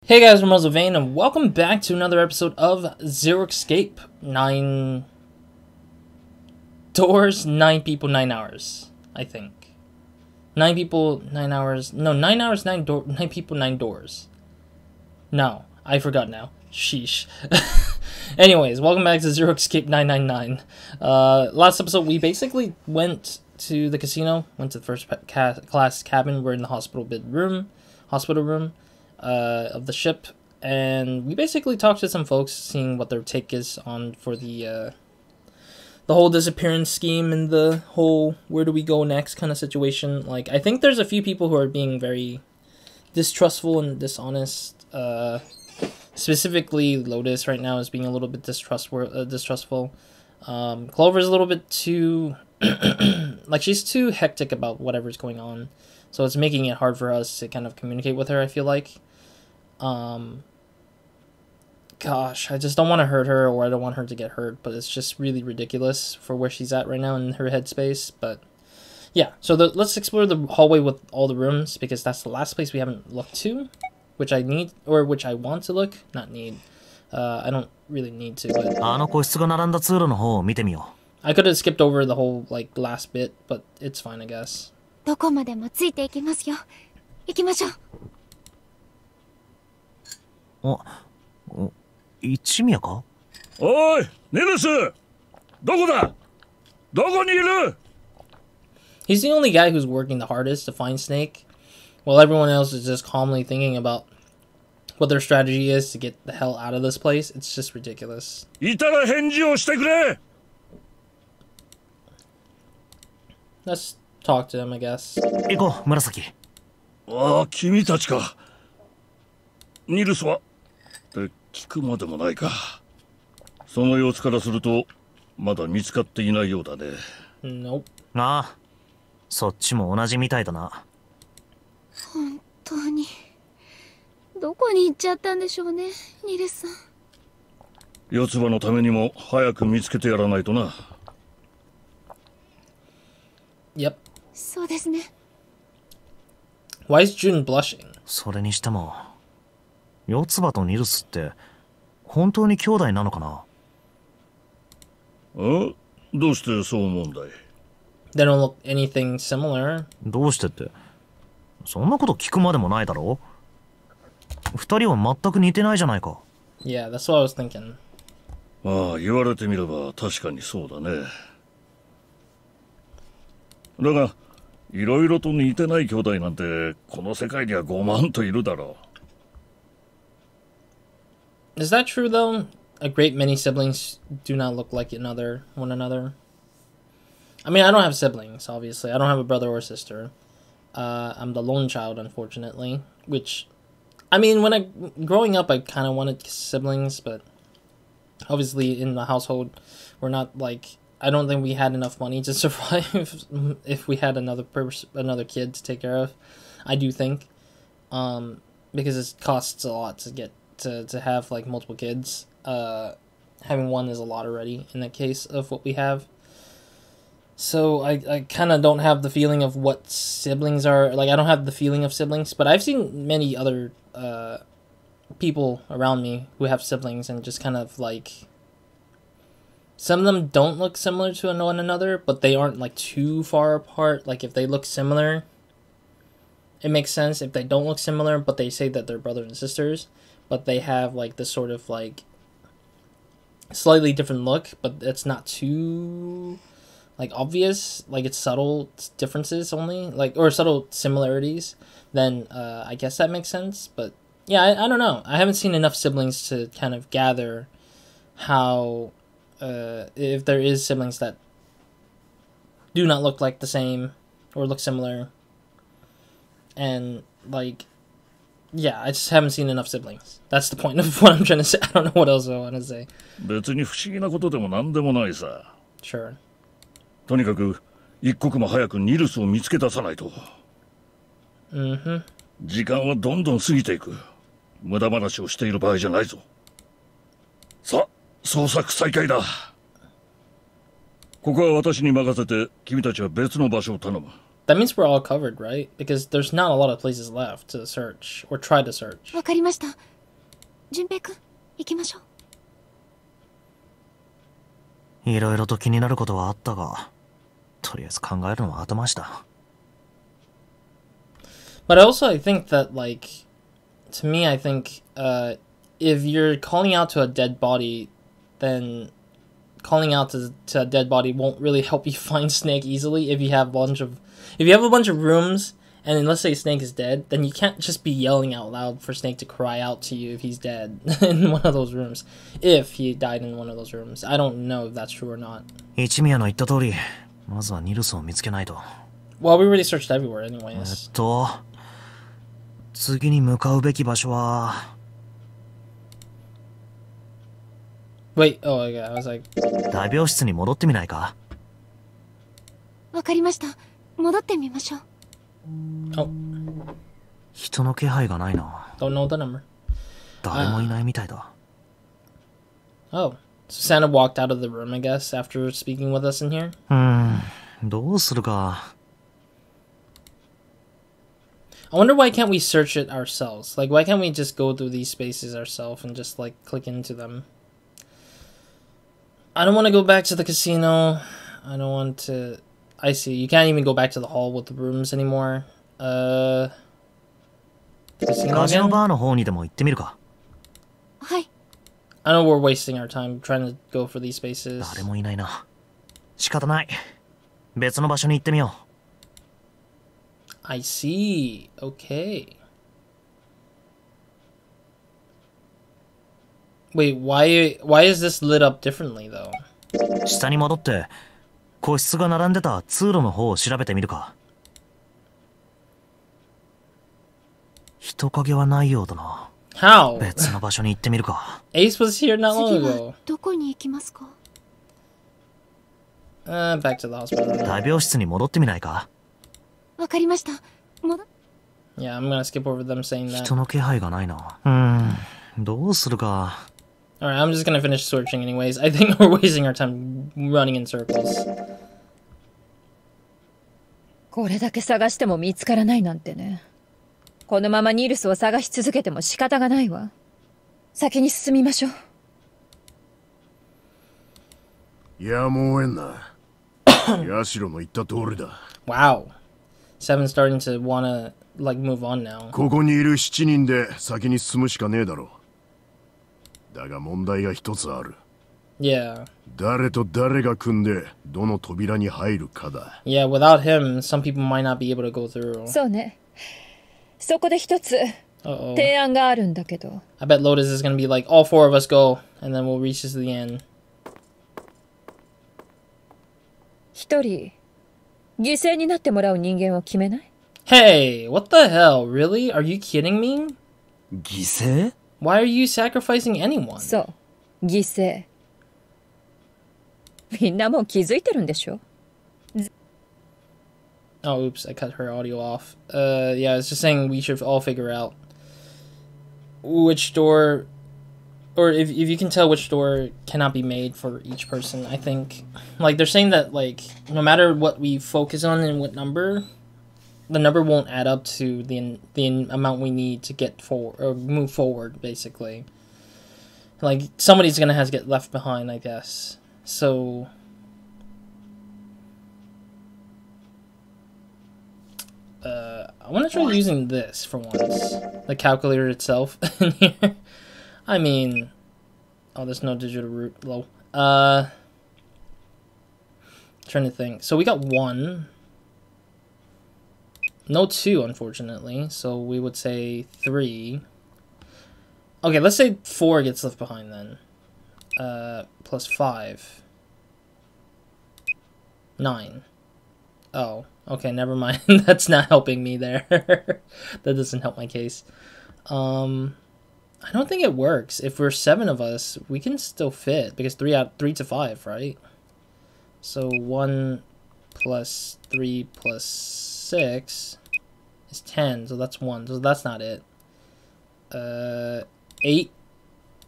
Hey guys, I'm RozaldVane, and welcome back to another episode of Zero Escape. 9 doors, 9 people, 9 hours, I think. 9 people, 9 hours. No, 9 hours, 9 people, 9 doors. No, I forgot now. Sheesh. Anyways, welcome back to Zero Escape 999. Last episode, we basically went to the casino, went to the first class cabin. We're in the hospital room. Of the ship, and we basically talked to some folks, seeing what their take is on for the whole disappearance scheme and the whole where do we go next kind of situation. Like, I think there's a few people who are being very distrustful and dishonest. Specifically, Lotus right now is being a little bit distrustful. Clover's a little bit too like, she's too hectic about whatever's going on, so it's making it hard for us to kind of communicate with her, I feel like. Gosh, I just don't want to hurt her, or I don't want her to get hurt, but it's just really ridiculous for where she's at right now in her headspace. But yeah, so let's explore the hallway with all the rooms, because that's the last place we haven't looked to, which I need, or which I want to look, not need. I don't really need to, but I could have skipped over the whole, like, last bit, but it's fine, I guess. どこまでもついていきますよ。行きましょう。一宮か？おい、ニルス！どこだ？どこにいる？ He's the only guy who's working the hardest to find Snake, while everyone else is just calmly thinking about what their strategy is to get the hell out of this place. It's just ridiculous. いたら返事をしてくれ! Let's talk to him, I guess. 行こう、紫。ああ、君たちか。ニルスはって聞くまでもないか。その様子からするとまだ見つかっていないようだね。Nope. ああ、そっちも同じみたいだな。本当にどこに行っちゃったんでしょうね、ニルさん。四つ葉のためにも早く見つけてやらないとな。Yep. そうですね。Why is June blushing? それにしても、四つ葉とニルスって本当に兄弟なのかな？あ？どうしてそう思うんだい？ They don't look anything similar. どうしてって、そんなこと聞くまでもないだろ？二人は全く似てないじゃないか。Yeah, that's what I was thinking. ああ、言われてみれば確かにそうだね。だが、いろいろと似てない兄弟なんてこの世界には5万といるだろう。Is that true though? A great many siblings do not look like one another. I mean, I don't have siblings, obviously. I don't have a brother or sister. I'm the lone child, unfortunately. Which, I mean, growing up, I kind of wanted siblings, but obviously in the household, we're not like, I don't think we had enough money to survive if we had another kid to take care of. I do think, because it costs a lot to get to have like multiple kids. Having one is a lot already in the case of what we have. So I kind of don't have the feeling of what siblings are like. I don't have the feeling of siblings, but I've seen many other people around me who have siblings, and just kind of like, some of them don't look similar to one another, but they aren't like too far apart. Like, if they look similar, it makes sense. If they don't look similar, but they say that they're brothers and sisters, but they have like this sort of like slightly different look, but it's not too like obvious, like it's subtle differences only, like, or subtle similarities, then I guess that makes sense. But yeah, I don't know. I haven't seen enough siblings to kind of gather how if there is siblings that do not look like the same or look similar, and like, yeah, I just haven't seen enough siblings. That's the point of what I'm trying to say. I don't know what else I want to say. 別に不思議なことでも何でもないさ。Sure. とにかく一刻も早くニルスを見つけ出さないと。時間はどんどん過ぎていく。無駄話をしている場合じゃないぞ。さあ、捜索再開だ。ここは私に任せて、君たちは別の場所を頼む。That means we're all covered, right? Because there's not a lot of places left to search or try to search. わかりました。順平くん、行きましょう。いろいろと気になることはあったが、とりあえず考えるのは後回しだ。But also, I think that, like, to me, I think, if you're calling out to a dead body, then calling out to a dead body won't really help you find Snake easily. If you have a bunch of rooms, and then let's say Snake is dead, then you can't just be yelling out loud for Snake to cry out to you if he's dead in one of those rooms. If he died in one of those rooms. I don't know if that's true or not. 一宮の言った通り、まずはニルスを見つけないと。Well, we already searched everywhere anyways. 次に向かうべき場所は。Wait, oh, yeah, I was like... 大病室に戻ってみないか？わかりました。戻ってみましょう。Oh. 人の気配がないな。Don't know the number. 誰もいないみたいだ。Oh. So Santa walked out of the room, I guess, after speaking with us in here? どうするか。I wonder why can't we search it ourselves? Like, why can't we just go through these spaces ourselves and just, like, click into them? I don't want to go back to the casino. I don't want to... I see. You can't even go back to the hall with the rooms anymore. Casino カジノ again? バーの方にでも行ってみるか。はい。I know we're wasting our time trying to go for these spaces. 誰もいないな。仕方ない。別の場所に行ってみよう。I see. Okay. Wait, why is this lit up differently though? 下に戻って個室が並んでた通路の方を調べてみるか。人影はないようだな。How? 別の場所に行ってみるか。Ace was here not long 次は ago. どこに行きますか？ Back to the hospital. 大病室に戻ってみないか。わかりました。Yeah, I'm gonna skip over them saying that. 人の気配がないな。どうするか。Alright, I'm just gonna finish searching anyways. I think we're wasting our time running in circles. これだけ探しても見つからないなんてね。このままニルスを探し続けても仕方がないわ。先に進みましょう。やむをえんな。ヤシロの言った通りだ。Wow. Seven's starting to wanna, like, move on now. ここにいる7人で先に進むしかねえだろう。だが問題が一つある。Yeah. 誰と誰が組んでどの扉に入るかだ。Yeah, without him, some people might not be able to go through. そうね。そこで一つ Uh-oh. 提案があるんだけど。I bet Lotus is gonna be like, all four of us go, and then we'll reach to the end. 一人犠牲になってもらう人間を決めない？ Hey, what the hell? Really? Are you kidding me? 犠牲？ Why are you sacrificing anyone? そう、犠牲。みんなもう気づいてるんでしょ？ Oh, oops, I cut her audio off. Yeah, it's just saying we should all figure out which door, or if you can tell which door cannot be made for each person, I think. Like, they're saying that, like, no matter what we focus on and what number, the number won't add up to the amount we need to get forward, or move forward, basically. Like, somebody's gonna have to get left behind, I guess. So... I want to try using this for once. The calculator itself in here. I mean... Oh, there's no digital root. Low. Trying to think. So we got 1. No 2, unfortunately. So we would say 3. Okay, let's say 4 gets left behind then. Plus 5. 9. Oh, okay, never mind. That's not helping me there. That doesn't help my case. I don't think it works. If we're 7 of us, we can still fit because 3 to 5, right? So 1 plus 3 plus 6 is 10, so that's 1. So that's not it. 8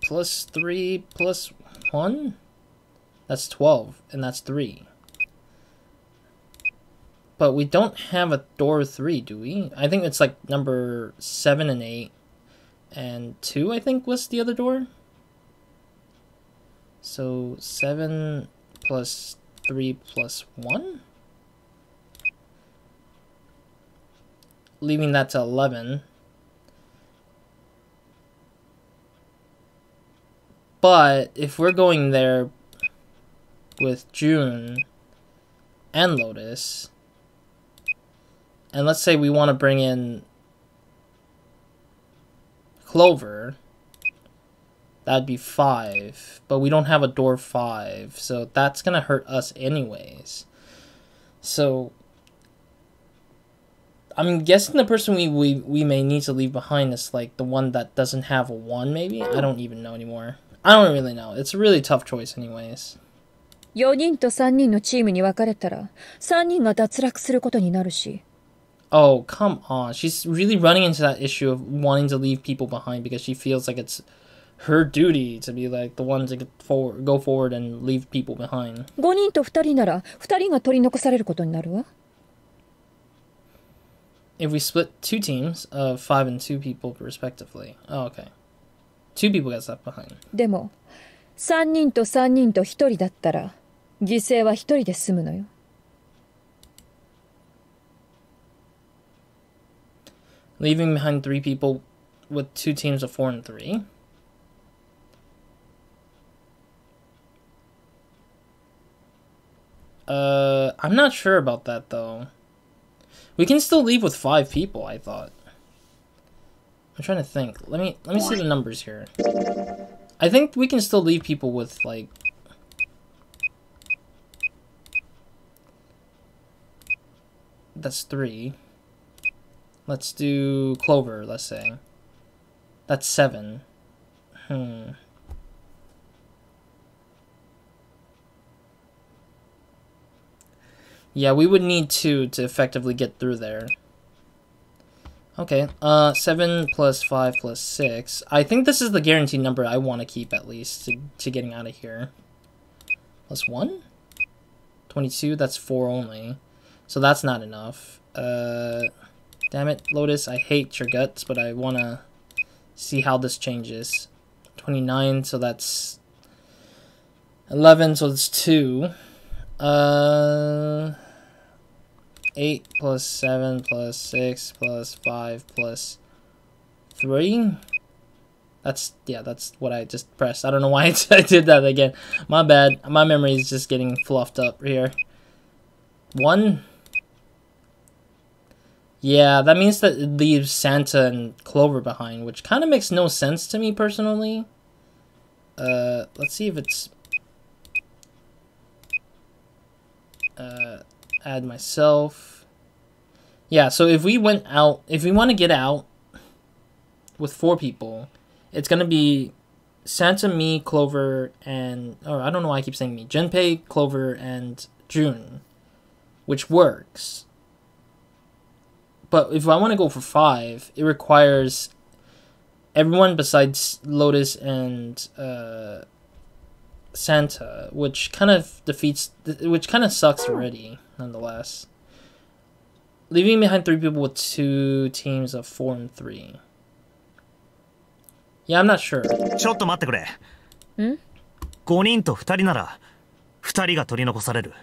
plus 3 plus 1? That's 12, and that's 3. But we don't have a door 3, do we? I think it's like number 7 and 8. And 2, I think, was the other door. So 7 plus 3 plus 1? Leaving that to 11. But if we're going there with June and Lotus, and let's say we want to bring in Clover, that'd be 5, but we don't have a door 5, so that's gonna hurt us anyways. So I'm guessing the person we may need to leave behind is like the one that doesn't have a 1, maybe? I don't even know anymore. I don't really know. It's a really tough choice anyways. 4人と3人のチームに分かれたら、3人が脱落することになるし。Oh, come on. She's really running into that issue of wanting to leave people behind because she feels like it's her duty to be like the one to go forward and leave people behind. 5人と2人なら、2人が取り残されることになるわ。If we split 2 teams of 5 and 2 people respectively. Oh, okay. 2 people get left behind. でも、3人と3人と1人だったら、犠牲は1人で済むのよ。Leaving behind 3 people with 2 teams of 4 and 3. I'm not sure about that though. We can still leave with 5 people, I thought. I'm trying to think. Let me see the numbers here. I think we can still leave people with like that's 3. Let's do Clover, let's say. That's 7. Yeah, we would need 2 to effectively get through there. Okay, 7 plus 5 plus 6. I think this is the guaranteed number I want to keep at least to getting out of here. Plus 1? 22, that's 4 only. So that's not enough. Damn it, Lotus, I hate your guts, but I want to see how this changes. 29, so that's 11, so it's 2. 8 plus 7 plus 6 plus 5 plus 3. That's what I just pressed. I don't know why I did that again. My bad. My memory is just getting fluffed up here. 1. Yeah, that means that it leaves Santa and Clover behind, which kind of makes no sense to me personally. Let's see if it's... add myself. Yeah, so if we went out, if we want to get out with 4 people, it's going to be Santa, me, Clover, and... or I don't know why I keep saying me. Junpei, Clover, and June, which works. But if I want to go for 5, it requires everyone besides Lotus and Santa, which kind of defeats, which kind of sucks already, nonetheless. Leaving behind 3 people with 2 teams of 4 and 3. Yeah, I'm not sure. ちょっと待ってくれ。5人と2人なら2人が取り残される。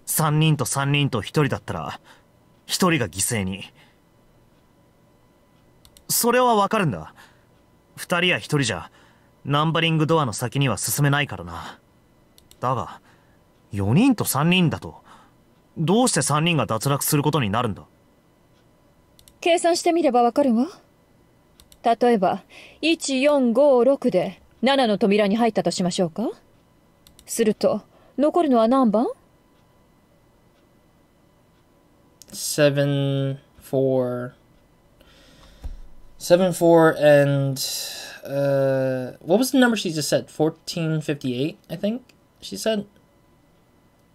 3人と3人と1人だったら1人が犠牲に。それはわかるんだ。2人や1人じゃナンバリングドアの先には進めないからな。だが4人と3人だとどうして3人が脱落することになるんだ。計算してみればわかるわ。例えば1456で7の扉に入ったとしましょうか。すると残るのは何番？ 7, 4, and what was the number she just said? 1458, I think she said.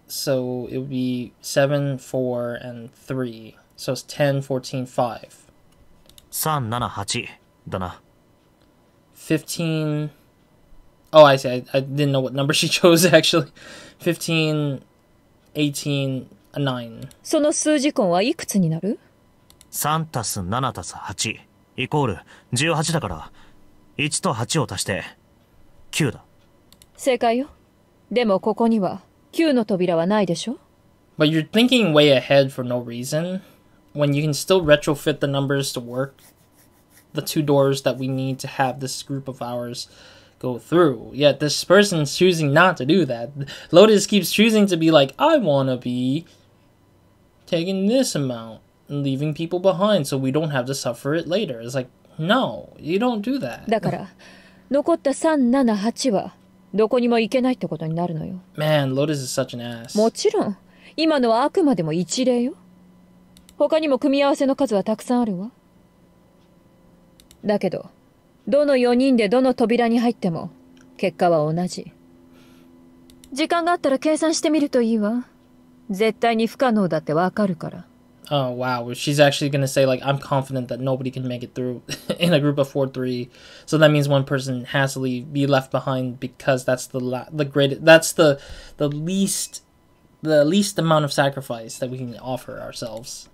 So it would be 7, 4, and 3. So it's 10, 14, 5. 3、7、8だな。15. Oh, I see. I didn't know what number she chose actually. 15, 18, A 9. その数字根はいくつになる？ 3たす7たす8イコール18だから、1と8を足して9だ。正解よ。でもここには9の扉はないでしょ？ But you're thinking way ahead for no reason, when you can still retrofit the numbers to work the 2 doors that we need to have this group of ours go through. Yet this person's choosing not to do that. Lotus keeps choosing to be like, I want to be taking this amount and leaving people behind so we don't have to suffer it later. It's like, no, you don't do that. だから残った3、7、8はどこにも行けないってことになるのよ。 Man, Lotus is such an ass. もちろん今のはあくまでも一例よ。他にも組み合わせの数はたくさんあるわ。だけどどの4人でどの扉に入っても結果は同じ。時間があったら計算してみるといいわ。絶対に不可能だってわかるから。 Oh, wow. She's actually going to say, like, I'm confident that nobody can make it through in a group of 4-3. So that means one person has to be left behind because that's the greatest, that's the least amount of sacrifice that we can offer ourselves.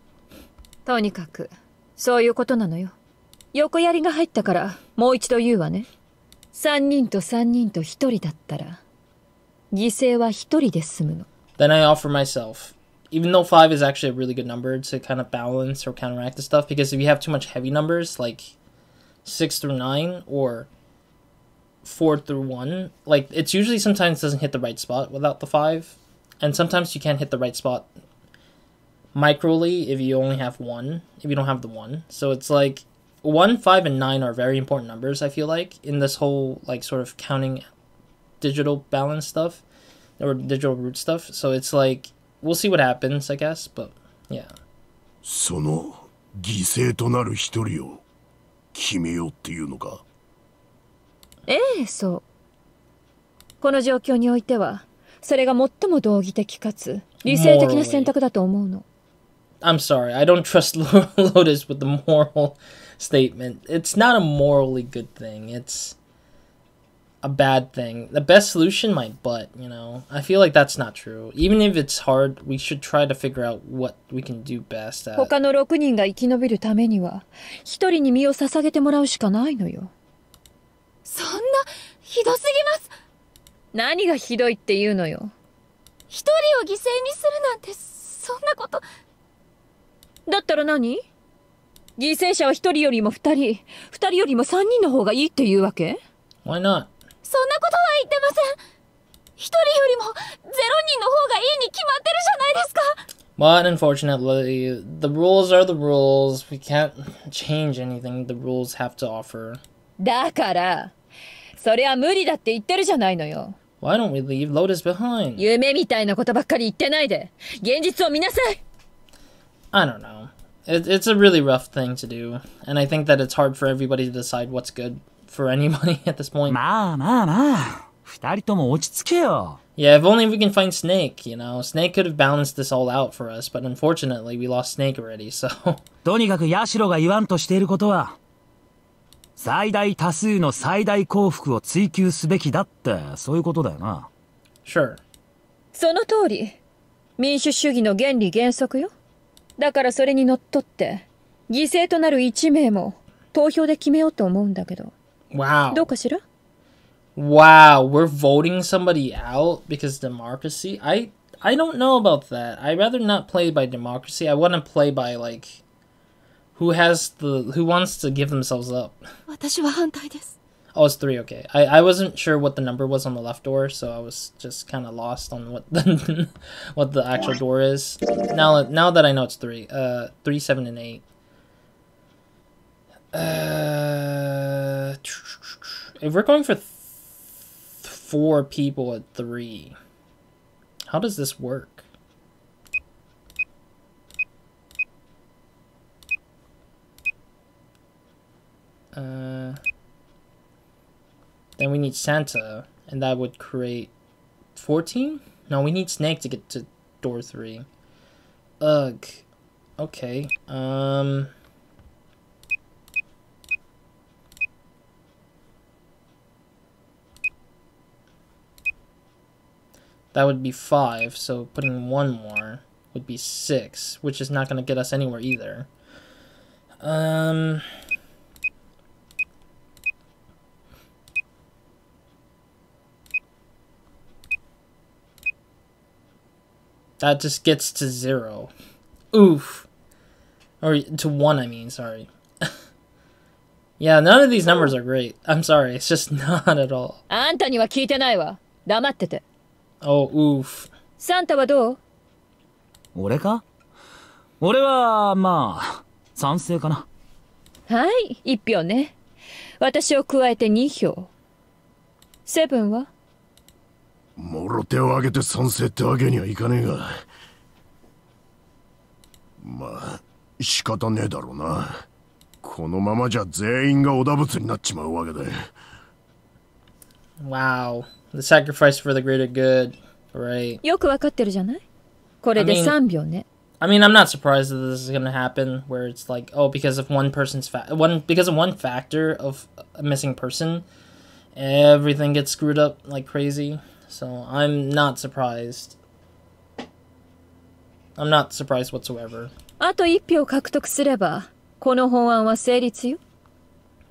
とにかくそういうことなのよ。横やりが入ったからもう一度言うわね。3人と3人と1人だったら犠牲は1人で済むの。 Then I offer myself. Even though 5 is actually a really good number to kind of balance or counteract the stuff, because if you have too much heavy numbers, like 6 through 9 or 4 through 1, like, it's usually sometimes doesn't hit the right spot without the 5, and sometimes you can't hit the right spot microly if you only have 1, if you don't have the 1. So it's like 1, 5, and 9 are very important numbers, I feel like, in this whole, like, sort of counting digital balance stuff, or digital root stuff. So it's like, we'll see what happens, I guess, but yeah. その犠牲となる一人を決めようっていうのか。ええ、そう。この状況においてはそれが最も道義的かつ理性的な選択だと思うの。 I'm sorry, I don't trust Lotus with the moral statement. It's not a morally good thing. It's a bad thing. The best solution, my butt, you know. I feel like that's not true. Even if it's hard, we should try to figure out what we can do best at. 他の6人が生き延びるためには1人に身を捧げてもらうしかないのよ。そんなひどすぎます。何がひどいって言うのよ。一人を犠牲にするなんてそんなこと。だったら何？犠牲者は1人よりも2人、2人よりも3人の方がいいっていうわけ？ Why not? そんなことは言ってません。一人よりも0人の方がいいに決まってるじゃないですか。 But unfortunately, the rules are the rules. We can't change anything the rules have to offer. だからそれは無理だって言ってるじゃないのよ。 Why don't we leave Lotus behind? 夢みたいなことばっかり言ってないで現実を見なさい。 I don't know. It's a really rough thing to do, and I think that it's hard for everybody to decide what's good for anybody at this point. まあまあまあ、二人とも落ち着けよ。 Yeah, if only we can find Snake, you know. Snake could have balanced this all out for us, but unfortunately we lost Snake already, so... とにかくヤシロが言わんとしていることは、最大多数の最大幸福を追求すべきだって、そういうことだよな。Sure. その通り。民主主義の原理原則よ。だからそれにのっとって犠牲となる1名も投票で決めようと思うんだけど。 Wow. どうかしら？ Wow, we're voting somebody out because democracy? I don't know about that. I'd rather not play by democracy. I want to play by, like, who wants to give themselves up. 私は反対です。 Oh, it's 3, okay. I wasn't sure what the number was on the left door, so I was just kind of lost on what the what the actual door is. Now that I know it's 3. 3, 7, and 8. If we're going for 4 people at 3, how does this work? Then we need Santa, and that would create 14? No, we need Snake to get to door 3. Ugh. Okay. That would be 5, so putting 1 more would be 6, which is not going to get us anywhere either. That just gets to 0. Oof. Or to 1, I mean, sorry. Yeah, none of these numbers are great. I'm sorry, it's just not at all. あんたには聞いてないわ。黙ってて。Oh, oof. サンタはどう？俺か？俺は、まあ、賛成かな。はい、1票ね。私を加えて2票。セブンは？もろ手を挙げて賛成ってわけにはいかねえが。まあ、仕方ねえだろうな。このままじゃ全員が織田仏になっちまうわけだ。Wow. The sacrifice for the greater good. Right. よくわかってるじゃない？これで3票ね。I mean, I'm not surprised that this is gonna happen, where it's like, oh, because of one person's because of one factor of a missing person, everything gets screwed up like crazy. So I'm not surprised. I'm not surprised whatsoever. あと1票獲得すれば、この法案は成立よ。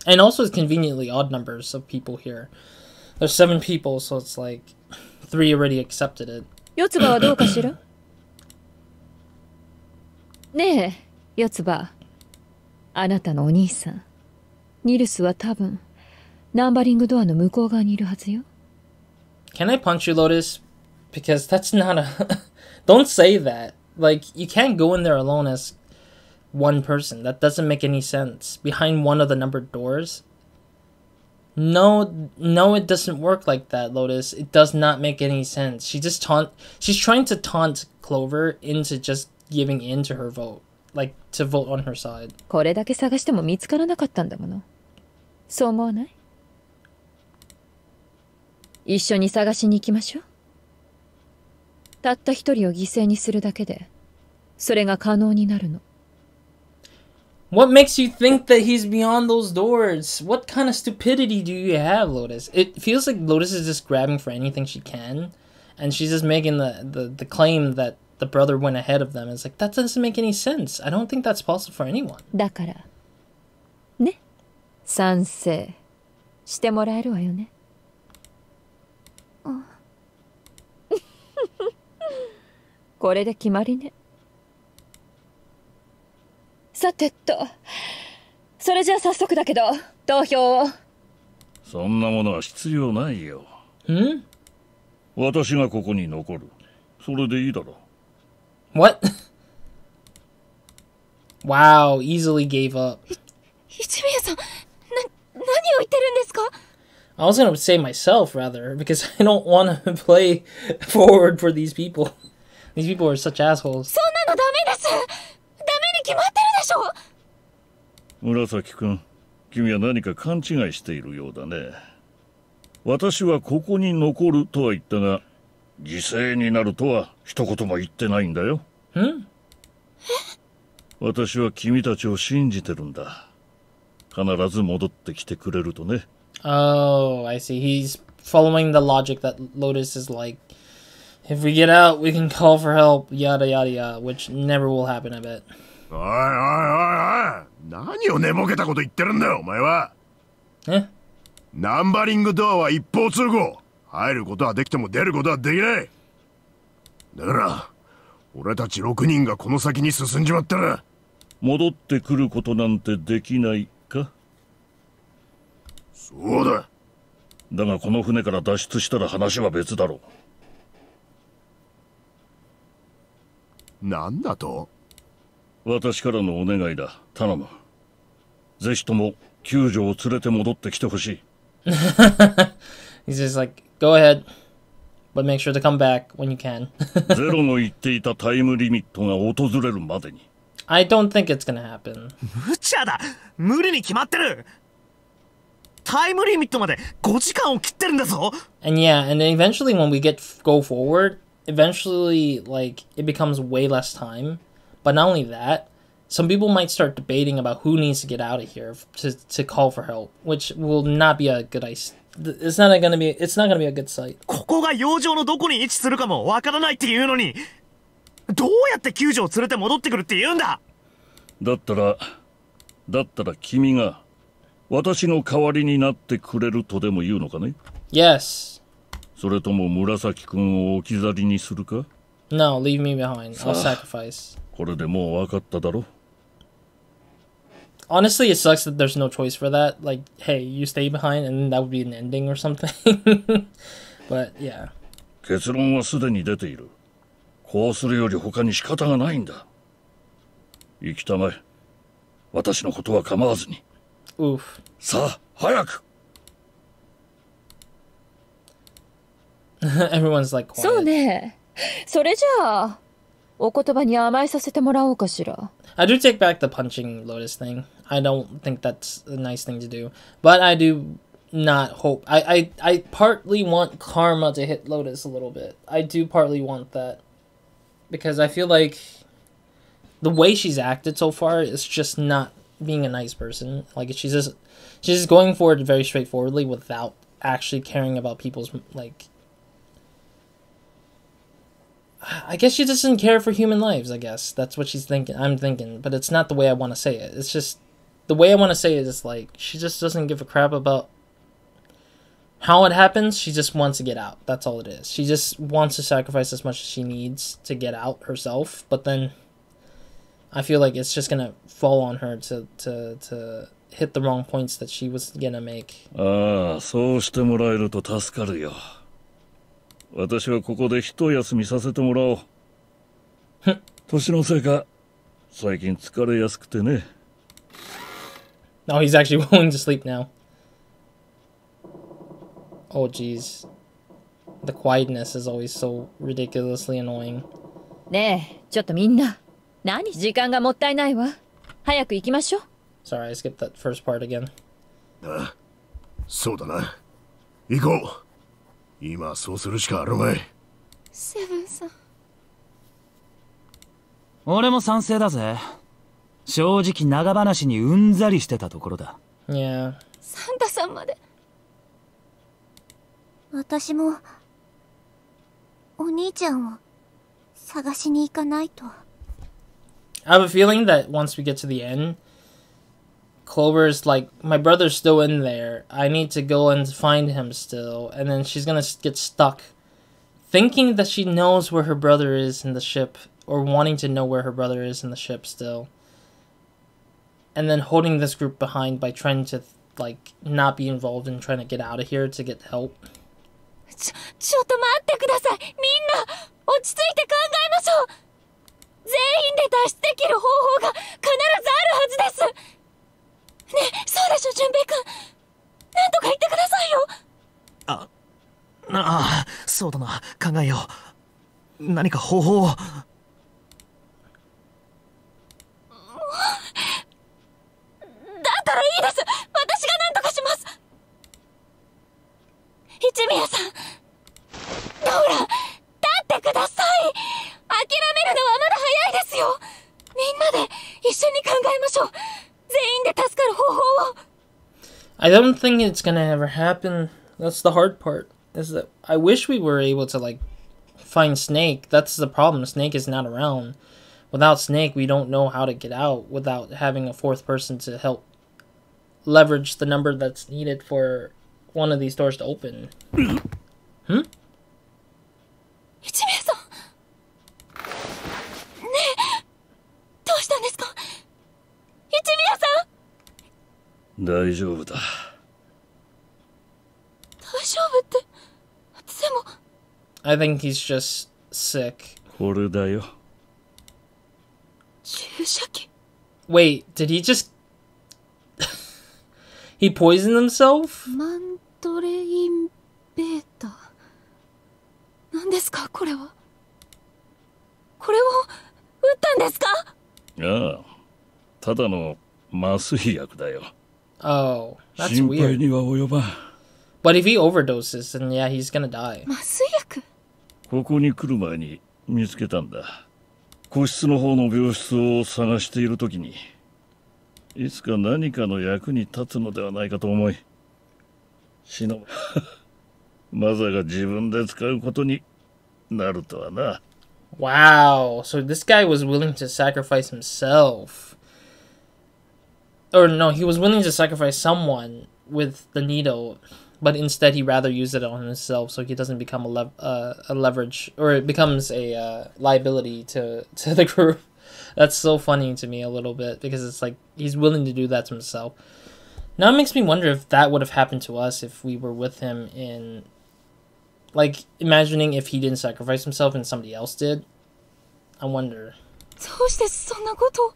And also, it's conveniently odd numbers of people here. There's 7 people, so it's like 3 already accepted it. 四つ葉はどうかしら？ねえ、四つ葉。あなたのお兄さん。ニルスは多分、ナンバリングドアの向こう側にいるはずよ。Can I punch you, Lotus? Because that's not a... Don't say that. Like, you can't go in there alone as one person. That doesn't make any sense. Behind one of the numbered doors? No, it doesn't work like that, Lotus. It does not make any sense. She's trying to taunt Clover into just giving in to her vote. Like, to vote on her side. これだけ探しても見つからなかったんだもの。そう思わない？一緒に探しに行きましょう。たった一人を犠牲にするだけで、それが可能になるの。What makes you think that he's beyond those doors? What kind of stupidity do you have, Lotus? It feels like Lotus is just grabbing for anything she can, and she's just making the claim that the brother went ahead of them. It's like, that doesn't make any sense. I don't think that's possible for anyone. だから、ね、賛成してもらえるわよね。これで決まりね。さてと、それじゃあ早速だけど、投票を。そんなものは必要ないよ。私がここに残る。それでいいだろう。What? Wow, easily gave up. 一宮さん、何を言ってるんですか？ I was gonna say myself, rather, because I don't want to play forward for these people. These people are such assholes. そんなのダメです。ダメに決まってるでしょ。紫君、君は何か勘違いしているようだね。私はここに残るとは言ったが、犠牲になるとは一言も言ってないんだよ。私は君たちを信じてるんだ。必ず戻ってきてくれるとね。Oh, I see. He's following the logic that Lotus is like, if we get out, we can call for help, yada yada yada, which never will happen, I bet. おいおいおいおい、何を寝ぼけたこと言ってるんだよ、お前は。ナンバリングドアは一方通行。入ることはできても出ることはできない。だから、俺たち6人がこの先に進んじまったら。戻ってくることなんてできないか？そうだ。だがこの船から脱出したら話は別だろう。なんだと？私からのお願いだ。頼む。ぜひとも救助を連れて戻ってきてほしい。He's just like, go ahead, but make sure to come back when you can. ゼロの言っていたタイムリミットが訪れるまでに。I don't think it's gonna happen. 無茶だ。無理に決まってる。タイムリミットまで5時間を切ってるんだぞ。And yeah, and then eventually when we go forward, eventually like it becomes way less time. But not only that, some people might start debating about who needs to get out of here to call for help, which will not be a good It's not gonna be a good sight. ここが洋上のどこに位置するかもわからないっていうのに。どうやって救助を連れて戻ってくるって言うんだ。だったら君が私の代わりになってくれるとでも言うのかね。 Yes. それとも紫くんを置き去りにするか。 No, leave me behind. I'll sacrifice. これでもう分かっただろ。 Honestly, it sucks that there's no choice for that. Like, hey, you stay behind, and that would be an ending or something. But yeah. 結論はすでに出ている。こうするより他に仕方がないんだ。行きたまえ。私のことは構わずに。Oof. さあ、早く。Everyone's like quiet. そうね。それじゃあ、お言葉に甘えさせてもらおうかしら。I do take back the punching Lotus thing. I don't think that's a nice thing to do. But I do not hope. I partly want Karma to hit Lotus a little bit. I do partly want that. Because I feel like the way she's acted so far is just not being a nice person. Like, she's just going for it very straightforwardly without actually caring about people's, like... I guess she doesn't care for human lives, I guess. That's what she's thinking. I'm thinking. But it's not the way I want to say it. It's just... The way I want to say it is, like, she just doesn't give a crap about how it happens. She just wants to get out. That's all it is. She just wants to sacrifice as much as she needs to get out herself. But then I feel like it's just going to fall on her to hit the wrong points that she was going to make. ああ、そうしてもらえると助かるよ。私はここで一休みさせてもらおう。年のせいか、最近疲れやすくてね。Oh, he's actually willing to sleep now. Oh, jeez. The quietness is always so ridiculously annoying. ねえ、ちょっとみんな。何時間がもったいないわ。早く行きましょう。Sorry, I skipped that first part again. ああ、そうだな。行こう。今そうするしかあるまい。セブンさん。俺も賛成だぜ。正直長話にうんざりしてたところだ。Yeah. サンタさんまで。私もお兄ちゃんを探しに行かないと。I have a feeling that once we get to the end, Clover's like, my brother's still in there. I need to go and find him still. And then she's gonna get stuck thinking that she knows where her brother is in the ship, or wanting to know where her brother is in the ship still. And then holding this group behind by trying to, like, not be involved in trying to get out of here to get help. ちょっと待ってください。みんな、落ち着いて考えましょう。全員で脱出できる方法が必ずあるはずです。ねえ、そうでしょ、純平くん。なんとか言ってくださいよ。ああ、そうだな。考えよう。何か方法を。だったらいいです。私が何とかします。一宮さん。ほら、立ってください。諦めるのはまだ早いですよ。みんなで一緒に考えましょう。全員で助かる方法を。I don't think it's gonna ever happen. That's the hard part. Is that I wish we were able to, like, find Snake. That's the problem. Snake is not around. Without Snake, we don't know how to get out without having a fourth person to help leverage the number that's needed for one of these doors to open. Hmm? 一宮さん。ねえ、どうしたんですか？一宮さん。大丈夫だ。大丈夫って。でも。I think he's just sick. これだよ。注射器。Wait, did he just... he poisoned himself? マントレインベータ。何ですかこれは。これを打ったんですか？ああ、ただの麻酔薬だよ。Oh, that's 心配 weird. には及ばん。But if he overdoses, then yeah, he's gonna die. 麻酔薬？ここに来る前に見つけたんだ。個室の方の病室を探しているときに、いつか何かの役に立つのではないかと思い、まさか自分で使うことになるとはな。Wow. So this guy was willing to sacrifice himself. Or no, he was willing to sacrifice someone with the needle, but instead he rather use it on himself so he doesn't become a leverage, or it becomes a liability to the group. That's so funny to me a little bit, because it's like he's willing to do that to himself. Now it makes me wonder if that would have happened to us if we were with him in, like, imagining if he didn't sacrifice himself and somebody else did. I wonder. どうしてそんなこと。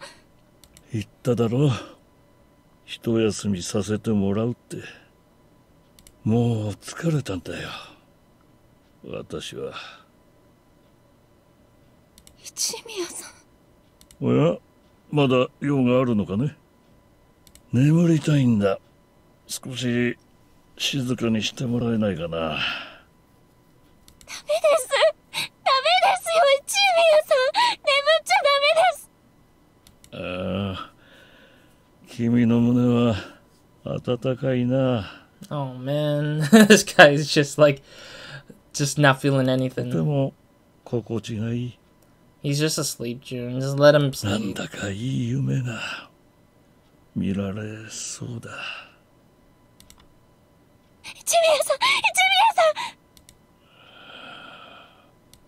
言っただろう。一休みさせてもらうって。もう疲れたんだよ。私は。一宮さん。おや、まだ用があるのかね。眠りたいんだ。少し静かにしてもらえないかな。ダメです。ダメですよ、一宮さん。眠っちゃダメです。ああ、君の胸は温かいな。Oh man, this guy is just not feeling と anything. ても心地がいい。He's just asleep, June. Just let him なん sleep. だかいい夢が見られそうだ。一宮さん、一宮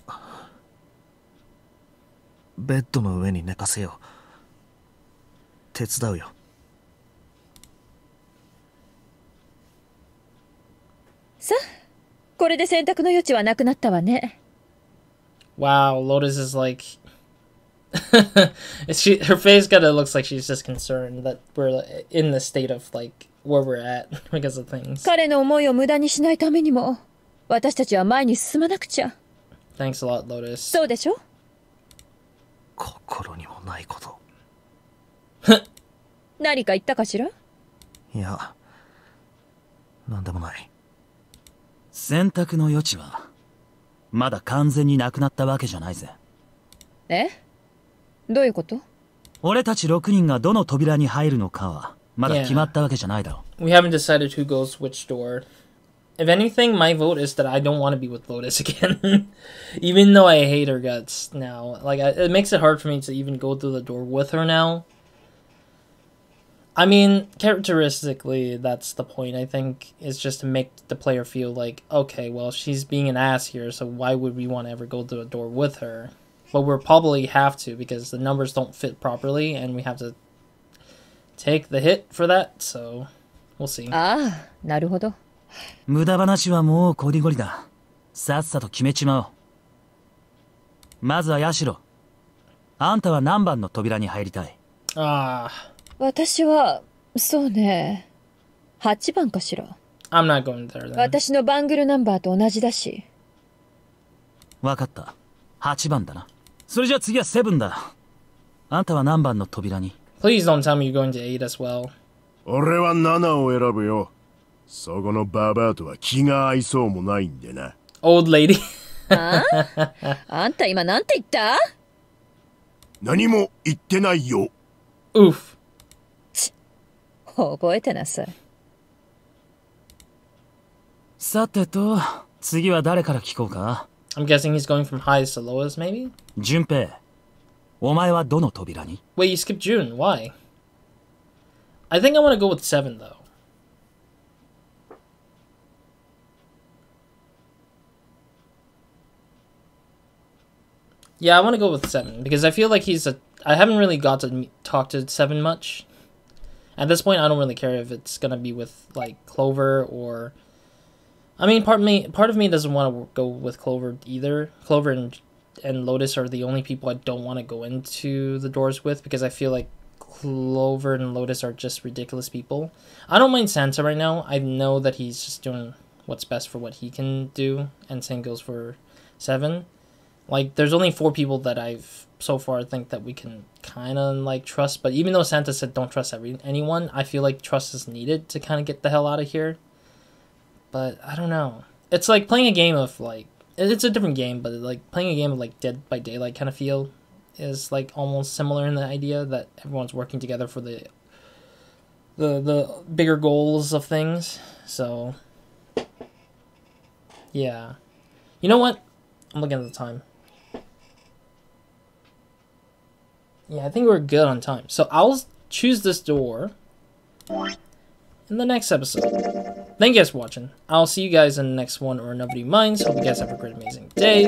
さん。ベッドの上に寝かせよう。手伝うよ。さあ、これで選択の余地はなくなったわね。Wow, Lotus is like her face kind of looks like she's just concerned that we're in the state of like where we're at because of things. 彼の思いを無駄にしないためにも、私たちは前に進まなくちゃ。Thanks a lot, Lotus. そうでしょ？心にもないこと。何か言ったかしら？いや、なんでもない。選択の余地はまだ完全になくなったわけじゃないぜ。え？どういうこと？俺たち6人がどの扉に入るのかはまだ決まったわけじゃないだろう。We haven't decided who goes which door. If anything, my vote is that I don't want to be with Lotus again. Even though I hate her guts now. Like, it makes it hard for me to even go through the door with her now. I mean, characteristically, that's the point, I think, is just to make the player feel like, okay, well, she's being an ass here, so why would we want to ever go through a door with her? But we'll probably have to, because the numbers don't fit properly, and we have to take the hit for that, so we'll see. ああ、なるほど。無駄話はもうこりごりだ。さっさと決めちまおう。まずはヤシロ。あんたは何番の扉に入りたい？私は、そうね、8番かしら。I'm not going there then. 私のバングルナンバーと同じだし。わかった。8番だな。それじゃ次は7だ。あんたは何番の扉に？ Please don't tell me you're going to 8 as well. 俺は7を選ぶよ。そこのババアとは気が合いそうもないんでな。Old lady. あんた今なんて言った？何も言ってないよ。Oof. 覚えてなさい。さてと、次は誰から聞こうか？ I'm guessing he's going from highest to lowest, maybe? 順平。お前はどの扉に？ Wait, you skipped June. Why? I think I want to go with 7, though. Yeah, I want to go with 7, because I feel like I haven't really got to talk to 7 much. At this point, I don't really care if it's gonna be with, like, Clover or... I mean, part of me doesn't want to go with Clover either. Clover and Lotus are the only people I don't want to go into the doors with, because I feel like Clover and Lotus are just ridiculous people. I don't mind Santa right now. I know that he's just doing what's best for what he can do, and same goes for 7. Like, there's only 4 people that I've so far think that we can kind of, like, trust. But even though Santa said don't trust anyone, I feel like trust is needed to kind of get the hell out of here. But, I don't know. It's like playing a game of, like... It's a different game, but, like, playing a game of, like, Dead by Daylight kind of feel is, like, almost similar in the idea that everyone's working together for the bigger goals of things. So, yeah. You know what? I'm looking at the time. Yeah, I think we're good on time. So I'll choose this door in the next episode. Thank you guys for watching. I'll see you guys in the next one, or Nobody Minds. Hope you guys have a great, amazing day,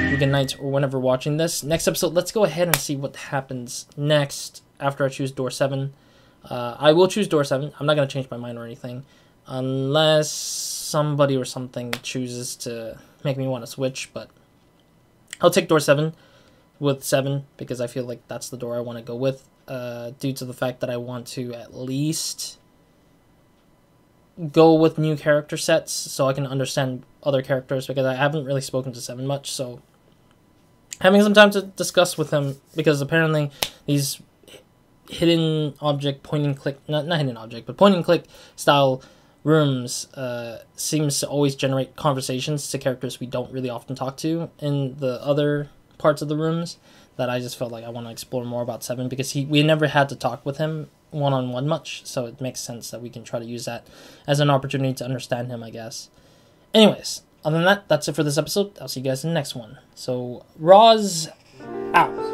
weekend, night, or whenever watching this. Next episode, let's go ahead and see what happens next after I choose door 7. I will choose door 7. I'm not going to change my mind or anything. Unless somebody or something chooses to make me want to switch. But I'll take door 7 with 7. Because I feel like that's the door I want to go with. Due to the fact that I want to at least go with new character sets so I can understand other characters, because I haven't really spoken to 7 much, so having some time to discuss with him, because apparently these hidden object point and click, not hidden object, but point and click style rooms seems to always generate conversations to characters we don't really often talk to in the other parts of the rooms, that I just felt like I want to explore more about 7, because we never had to talk with him one-on-one much, so it makes sense that we can try to use that as an opportunity to understand him, I guess. Anyways, other than that, that's it for this episode. I'll see you guys in the next one. So, Roz out.